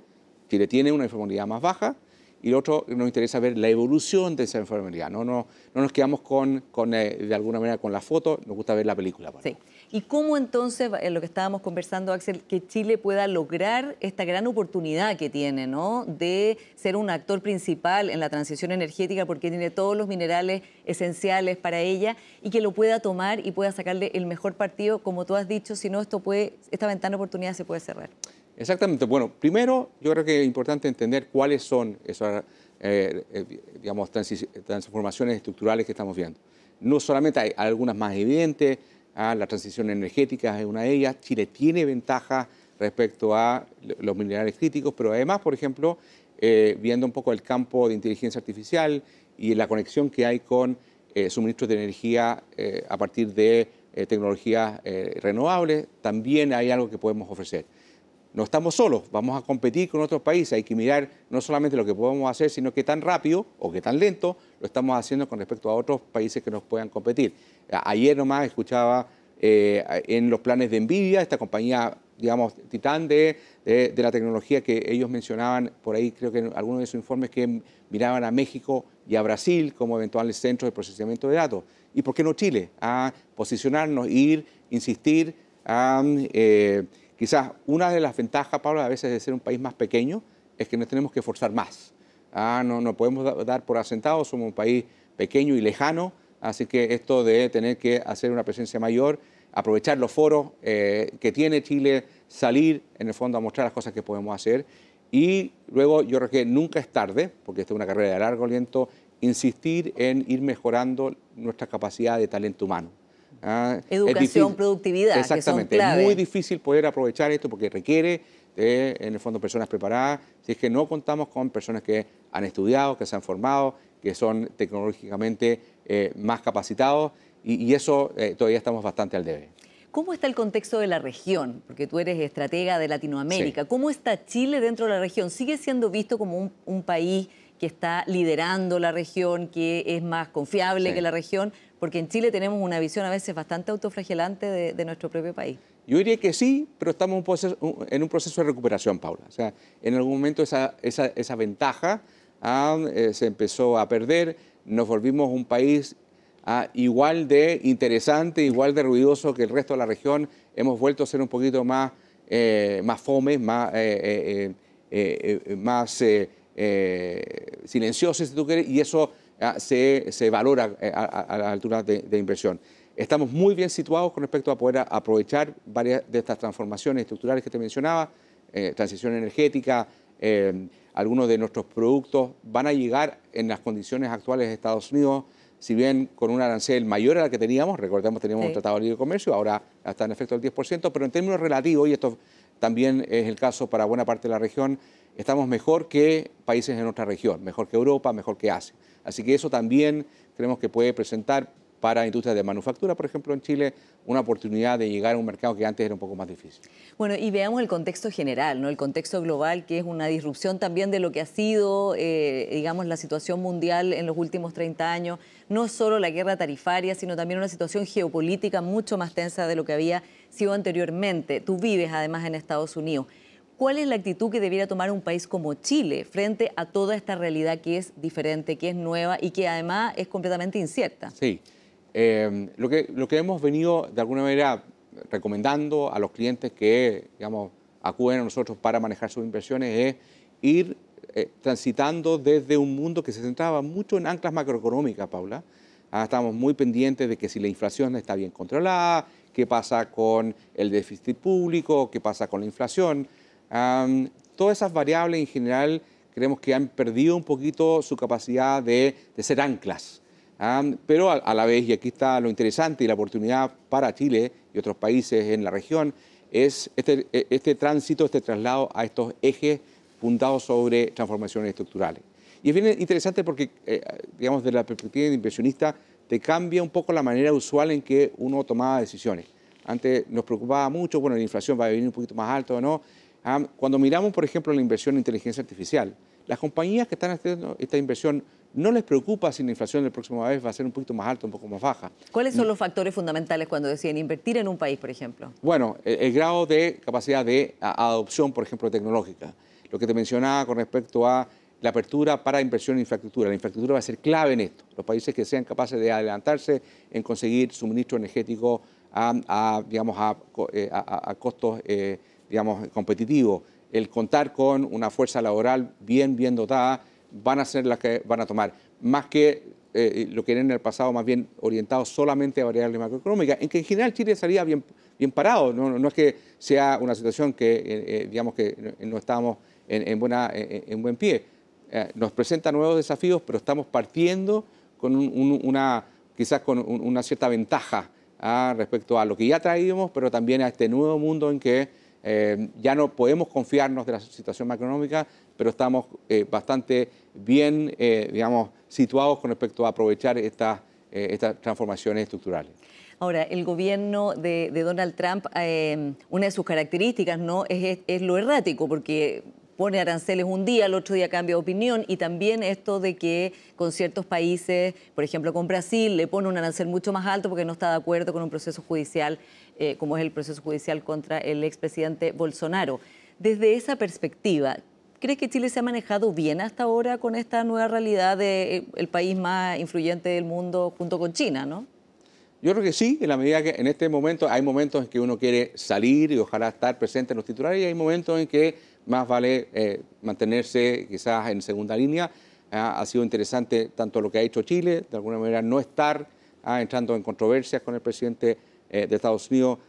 Chile tiene una informalidad más baja y lo otro, nos interesa ver la evolución de esa informalidad. No nos quedamos de alguna manera con la foto, nos gusta ver la película. Sí. ¿Y cómo entonces, en lo que estábamos conversando, Axel, que Chile pueda lograr esta gran oportunidad que tiene, ¿no?, de ser un actor principal en la transición energética porque tiene todos los minerales esenciales para ella y que lo pueda tomar y pueda sacarle el mejor partido, como tú has dicho, si no, esta ventana de oportunidad se puede cerrar? Exactamente. Bueno, primero yo creo que es importante entender cuáles son esas digamos, transformaciones estructurales que estamos viendo. No solamente hay algunas más evidentes, la transición energética es una de ellas. Chile tiene ventajas respecto a los minerales críticos, pero además, por ejemplo, viendo un poco el campo de inteligencia artificial y la conexión que hay con suministros de energía a partir de tecnologías renovables, también hay algo que podemos ofrecer. No estamos solos, vamos a competir con otros países, hay que mirar no solamente lo que podemos hacer, sino qué tan rápido o qué tan lento lo estamos haciendo con respecto a otros países que nos puedan competir. Ayer nomás escuchaba en los planes de NVIDIA, esta compañía, digamos, titán de la tecnología que ellos mencionaban, por ahí creo que en algunos de sus informes que miraban a México y a Brasil como eventuales centros de procesamiento de datos. ¿Y por qué no Chile? A posicionarnos, ir, insistir, quizás una de las ventajas, Pablo, a veces de ser un país más pequeño es que nos tenemos que esforzar más. No podemos dar por asentado, somos un país pequeño y lejano, así que esto de tener que hacer una presencia mayor, aprovechar los foros que tiene Chile, salir en el fondo a mostrar las cosas que podemos hacer y luego yo creo que nunca es tarde, porque esta es una carrera de largo aliento, insistir en ir mejorando nuestra capacidad de talento humano. Educación, productividad, exactamente, que son clave. Es muy difícil poder aprovechar esto porque requiere, en el fondo, personas preparadas. Si es que no contamos con personas que han estudiado, que se han formado, que son tecnológicamente más capacitados, y eso todavía estamos bastante al debe. ¿Cómo está el contexto de la región? Porque tú eres estratega de Latinoamérica. Sí. ¿Cómo está Chile dentro de la región? ¿Sigue siendo visto como un país que está liderando la región, que es más confiable que la región? Porque en Chile tenemos una visión a veces bastante autoflagelante de nuestro propio país. Yo diría que sí, pero estamos en un proceso de recuperación, Paula. O sea, en algún momento esa ventaja se empezó a perder, nos volvimos un país igual de interesante, igual de ruidoso que el resto de la región. Hemos vuelto a ser un poquito más fome, más silenciosos, si tú quieres, y eso se valora a la altura de inversión. Estamos muy bien situados con respecto a poder aprovechar varias de estas transformaciones estructurales que te mencionaba, transición energética. Algunos de nuestros productos van a llegar en las condiciones actuales de Estados Unidos, si bien con un arancel mayor a la que teníamos. Recordemos, teníamos un tratado de libre comercio, ahora está en efecto el 10%, pero en términos relativos, y esto también es el caso para buena parte de la región, estamos mejor que países en nuestra región, mejor que Europa, mejor que Asia. Así que eso también creemos que puede presentar para industrias de manufactura, por ejemplo, en Chile, una oportunidad de llegar a un mercado que antes era un poco más difícil. Bueno, y veamos el contexto general, ¿no? El contexto global, que es una disrupción también de lo que ha sido, digamos, la situación mundial en los últimos 30 años. No solo la guerra tarifaria, sino también una situación geopolítica mucho más tensa de lo que había sido anteriormente. Tú vives, además, en Estados Unidos. ¿Cuál es la actitud que debiera tomar un país como Chile frente a toda esta realidad que es diferente, que es nueva y que además es completamente incierta? Sí. Lo que hemos venido de alguna manera recomendando a los clientes que, digamos, acuden a nosotros para manejar sus inversiones es ir transitando desde un mundo que se centraba mucho en anclas macroeconómicas, Paula. Estamos muy pendientes de que si la inflación está bien controlada, qué pasa con el déficit público, qué pasa con la inflación. Todas esas variables en general creemos que han perdido un poquito su capacidad de ser anclas. Pero a la vez, y aquí está lo interesante y la oportunidad para Chile y otros países en la región, es este tránsito, este traslado a estos ejes fundados sobre transformaciones estructurales. Y es bien interesante porque, digamos, desde la perspectiva de inversionista, te cambia un poco la manera usual en que uno tomaba decisiones. Antes nos preocupaba mucho, bueno, la inflación va a venir un poquito más alto o no. Cuando miramos, por ejemplo, la inversión en inteligencia artificial, las compañías que están haciendo esta inversión no les preocupa si la inflación el próximo mes va a ser un poquito más alta, un poco más baja. ¿Cuáles son los factores fundamentales cuando deciden invertir en un país, por ejemplo? Bueno, el grado de capacidad de adopción, por ejemplo, tecnológica. Lo que te mencionaba con respecto a la apertura para inversión en infraestructura. La infraestructura va a ser clave en esto. Los países que sean capaces de adelantarse en conseguir suministro energético a costos competitivos. El contar con una fuerza laboral bien dotada van a ser las que van a tomar, más que lo que era en el pasado, más bien orientado solamente a variables macroeconómicas, en que en general Chile salía bien parado. No es que sea una situación que, que no estamos en buen pie. Nos presenta nuevos desafíos, pero estamos partiendo con quizás con una cierta ventaja respecto a lo que ya traíamos, pero también a este nuevo mundo en que ya no podemos confiarnos de la situación macroeconómica, pero estamos bastante bien, situados con respecto a aprovechar estas transformaciones estructurales. Ahora, el gobierno de Donald Trump, una de sus características, ¿no?, es lo errático, porque pone aranceles un día, el otro día cambia de opinión, y también esto de que con ciertos países, por ejemplo con Brasil, le pone un arancel mucho más alto porque no está de acuerdo con un proceso judicial, como es el proceso judicial contra el expresidente Bolsonaro. Desde esa perspectiva, ¿crees que Chile se ha manejado bien hasta ahora con esta nueva realidad del país más influyente del mundo junto con China, no? Yo creo que sí, en la medida que en este momento hay momentos en que uno quiere salir y ojalá estar presente en los titulares, y hay momentos en que más vale mantenerse quizás en segunda línea. Ha sido interesante tanto lo que ha hecho Chile, de alguna manera no estar entrando en controversias con el presidente de Estados Unidos.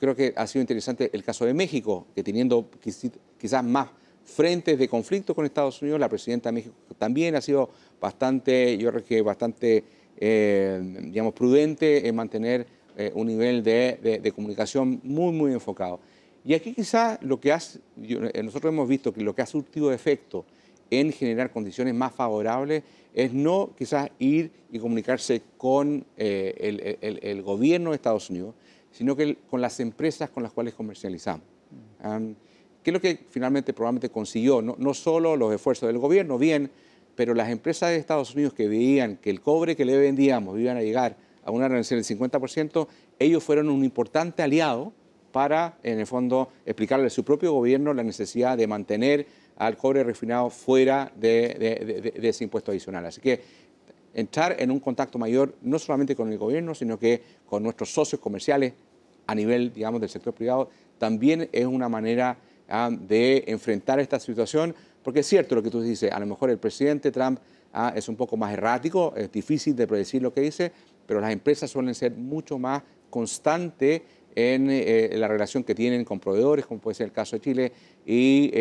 Creo que ha sido interesante el caso de México, que teniendo quizás más frentes de conflicto con Estados Unidos, la presidenta de México también ha sido bastante, yo creo que bastante digamos, prudente en mantener un nivel de comunicación muy enfocado. Y aquí quizá nosotros hemos visto que lo que ha surtido efecto en generar condiciones más favorables es no quizás ir y comunicarse con el gobierno de Estados Unidos, sino que con las empresas con las cuales comercializamos. ¿Qué es lo que finalmente probablemente consiguió? No solo los esfuerzos del gobierno, bien, pero las empresas de Estados Unidos que veían que el cobre que le vendíamos iban a llegar a una reducción del 50%, ellos fueron un importante aliado para, en el fondo, explicarle a su propio gobierno la necesidad de mantener al cobre refinado fuera de ese impuesto adicional. Así que entrar en un contacto mayor, no solamente con el gobierno, sino que con nuestros socios comerciales a nivel, digamos, del sector privado, también es una manera de enfrentar esta situación, porque es cierto lo que tú dices, a lo mejor el presidente Trump es un poco más errático, es difícil de predecir lo que dice, pero las empresas suelen ser mucho más constantes en la relación que tienen con proveedores, como puede ser el caso de Chile, y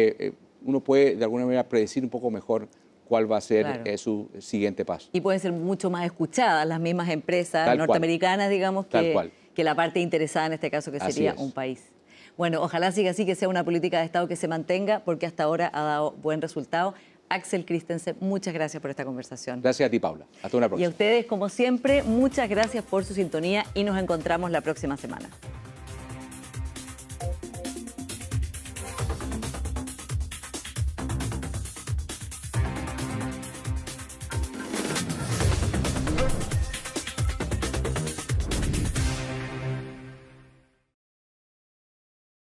uno puede de alguna manera predecir un poco mejor cuál va a ser su siguiente paso. Y pueden ser mucho más escuchadas las mismas empresas norteamericanas, digamos, que la parte interesada en este caso, que sería un país. Bueno, ojalá siga así, que sea una política de Estado que se mantenga, porque hasta ahora ha dado buen resultado. Axel Christensen, muchas gracias por esta conversación. Gracias a ti, Paula. Hasta una próxima. Y a ustedes, como siempre, muchas gracias por su sintonía y nos encontramos la próxima semana.